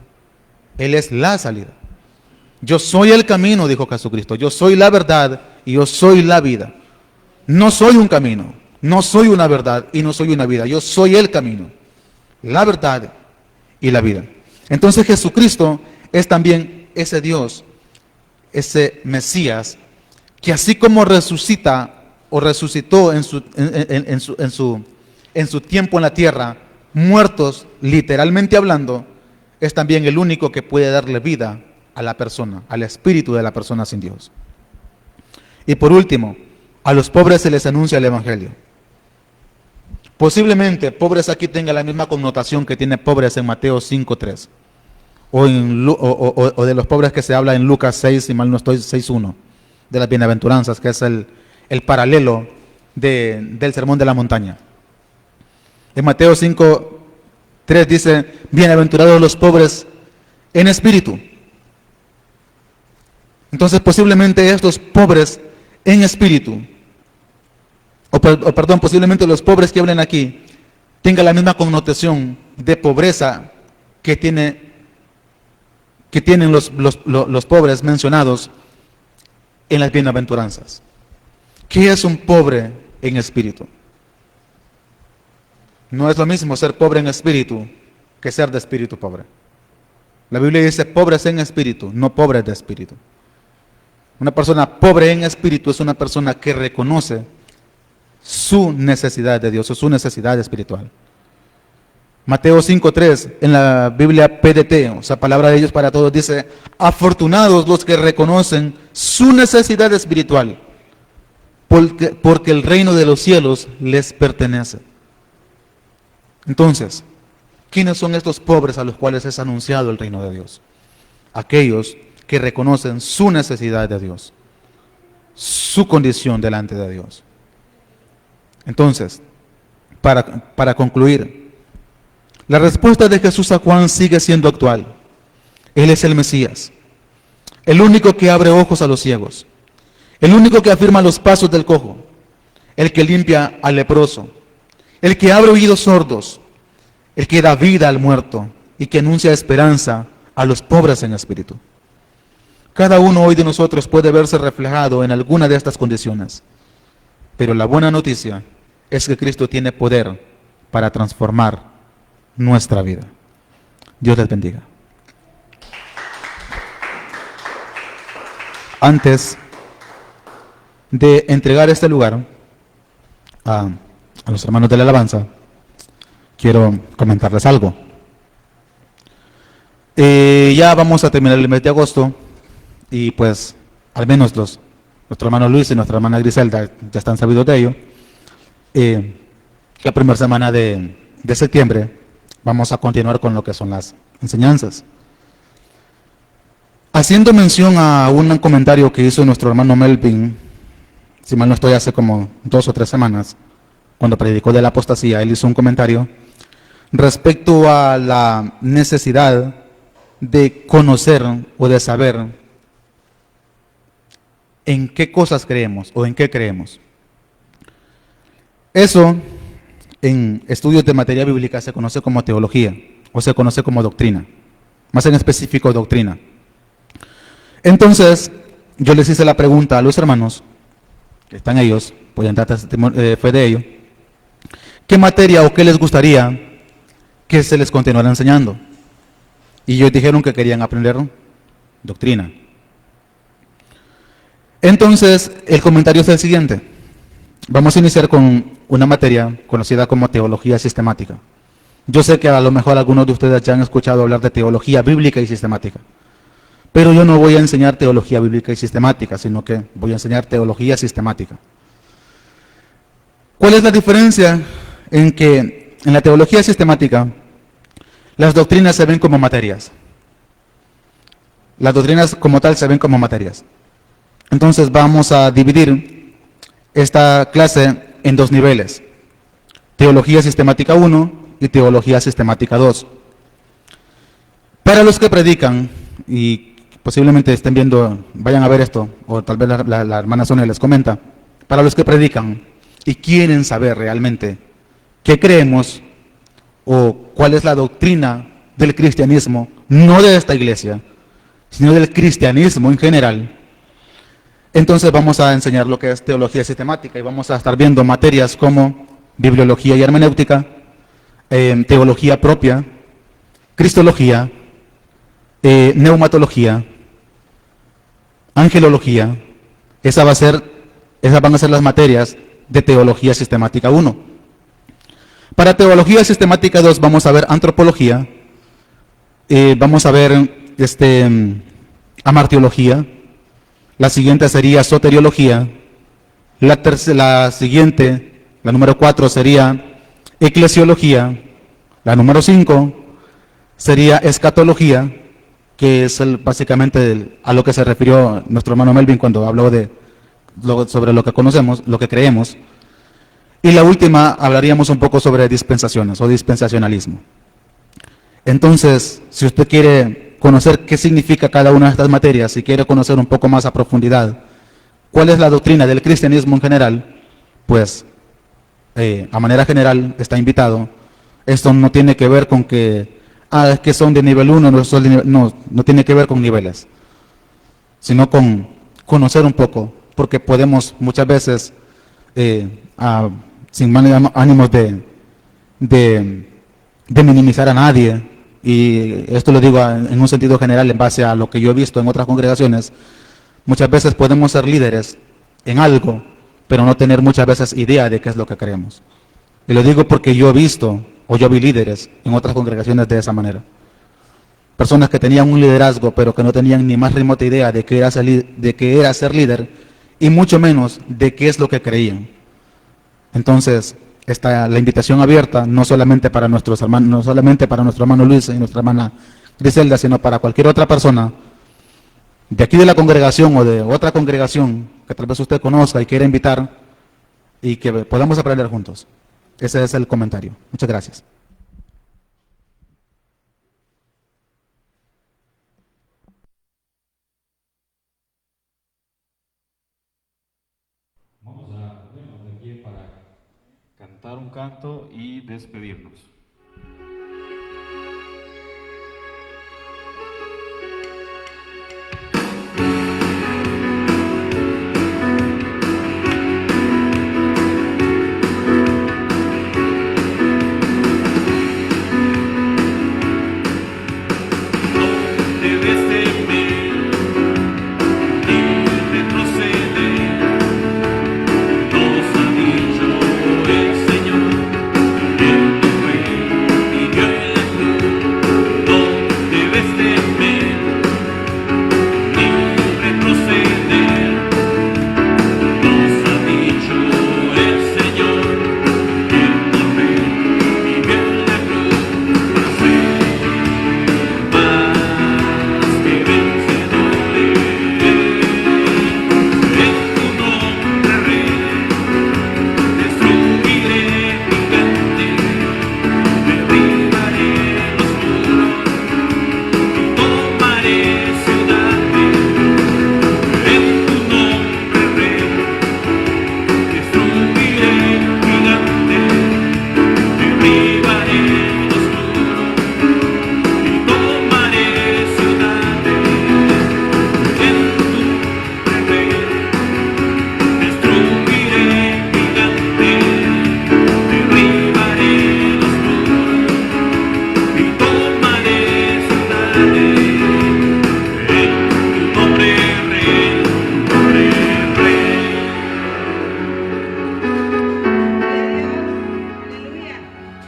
Él es la salida. Yo soy el camino, dijo Jesucristo. Yo soy la verdad y yo soy la vida. No soy un camino, no soy una verdad y no soy una vida. Yo soy el camino, la verdad y la vida. Entonces Jesucristo es también ese Dios, ese Mesías, que así como resucita o resucitó en su tiempo en la tierra, muertos literalmente hablando, es también el único que puede darle vida a la persona, al espíritu de la persona sin Dios. Y por último, a los pobres se les anuncia el Evangelio. Posiblemente pobres aquí tenga la misma connotación que tiene pobres en Mateo 5:3, o de los pobres que se habla en Lucas 6, si mal no estoy, 6:1, de las bienaventuranzas, que es el paralelo del sermón de la montaña. En Mateo 5:3 dice, bienaventurados los pobres en espíritu. Entonces posiblemente estos pobres en espíritu, posiblemente los pobres que hablen aquí, tengan la misma connotación de pobreza que tienen los pobres mencionados en las bienaventuranzas. ¿Qué es un pobre en espíritu? No es lo mismo ser pobre en espíritu que ser de espíritu pobre. La Biblia dice pobres en espíritu, no pobres de espíritu. Una persona pobre en espíritu es una persona que reconoce su necesidad de Dios o su necesidad espiritual. Mateo 5:3 en la Biblia PDT, o sea, palabra de Dios para todos, dice, afortunados los que reconocen su necesidad espiritual, porque el reino de los cielos les pertenece. Entonces, ¿quiénes son estos pobres a los cuales es anunciado el reino de Dios? Aquellos que reconocen su necesidad de Dios, su condición delante de Dios. Entonces, para concluir, la respuesta de Jesús a Juan sigue siendo actual. Él es el Mesías, el único que abre ojos a los ciegos, el único que afirma los pasos del cojo, el que limpia al leproso, el que abre oídos sordos, el que da vida al muerto y que anuncia esperanza a los pobres en espíritu. Cada uno hoy de nosotros puede verse reflejado en alguna de estas condiciones, pero la buena noticia es que Cristo tiene poder para transformar nuestra vida. Dios les bendiga. Antes de entregar este lugar a los hermanos de la alabanza, quiero comentarles algo. Ya vamos a terminar el mes de agosto y pues al menos nuestro hermano Luis y nuestra hermana Griselda ya están sabidos de ello. La primera semana de septiembre vamos a continuar con lo que son las enseñanzas. Haciendo mención a un comentario que hizo nuestro hermano Melvin, si mal no estoy, hace como 2 o 3 semanas, cuando predicó de la apostasía, él hizo un comentario respecto a la necesidad de conocer o de saber en qué cosas creemos o en qué creemos. Eso, en estudios de materia bíblica, se conoce como teología o se conoce como doctrina, más en específico doctrina. Entonces, yo les hice la pregunta a los hermanos, que están ellos, pueden dar fe de ello, ¿qué materia o qué les gustaría que se les continuara enseñando? Y ellos dijeron que querían aprender doctrina. Entonces, el comentario es el siguiente. Vamos a iniciar con una materia conocida como teología sistemática. Yo sé que a lo mejor algunos de ustedes ya han escuchado hablar de teología bíblica y sistemática, pero yo no voy a enseñar teología bíblica y sistemática, sino que voy a enseñar teología sistemática. ¿Cuál es la diferencia en que en la teología sistemática las doctrinas se ven como materias? Las doctrinas como tal se ven como materias. Entonces vamos a dividir esta clase en 2 niveles. Teología sistemática 1 y teología sistemática 2. Para los que predican, y posiblemente estén viendo, vayan a ver esto, o tal vez la hermana Sonia les comenta, para los que predican y quieren saber realmente qué creemos o cuál es la doctrina del cristianismo, no de esta iglesia, sino del cristianismo en general, entonces vamos a enseñar lo que es teología sistemática y vamos a estar viendo materias como bibliología y hermenéutica, teología propia, cristología, neumatología, angelología. Esas van a ser las materias de teología sistemática 1. Para teología sistemática 2 vamos a ver antropología, vamos a ver amartiología. La siguiente sería soteriología. La siguiente, la número 4, sería eclesiología. La número 5 sería escatología, que es básicamente a lo que se refirió nuestro hermano Melvin cuando habló sobre lo que conocemos, lo que creemos. Y la última, hablaríamos un poco sobre dispensaciones o dispensacionalismo. Entonces, si usted quiere conocer qué significa cada una de estas materias, si quiere conocer un poco más a profundidad cuál es la doctrina del cristianismo en general, pues a manera general está invitado. Esto no tiene que ver con que, es que son de nivel 1, no tiene que ver con niveles, sino con conocer un poco, porque podemos muchas veces, sin ánimos de minimizar a nadie, y esto lo digo en un sentido general en base a lo que yo he visto en otras congregaciones, muchas veces podemos ser líderes en algo, pero no tener muchas veces idea de qué es lo que creemos. Y lo digo porque yo he visto, o yo vi líderes en otras congregaciones de esa manera. Personas que tenían un liderazgo, pero que no tenían ni más remota idea de qué era ser líder, y mucho menos de qué es lo que creían. Entonces, está la invitación abierta, no solamente para nuestros hermanos, no solamente para nuestro hermano Luis y nuestra hermana Griselda, sino para cualquier otra persona de aquí de la congregación o de otra congregación que tal vez usted conozca y quiera invitar y que podamos aprender juntos. Ese es el comentario. Muchas gracias. Vamos a ponernos de pie para cantar un canto y despedirnos.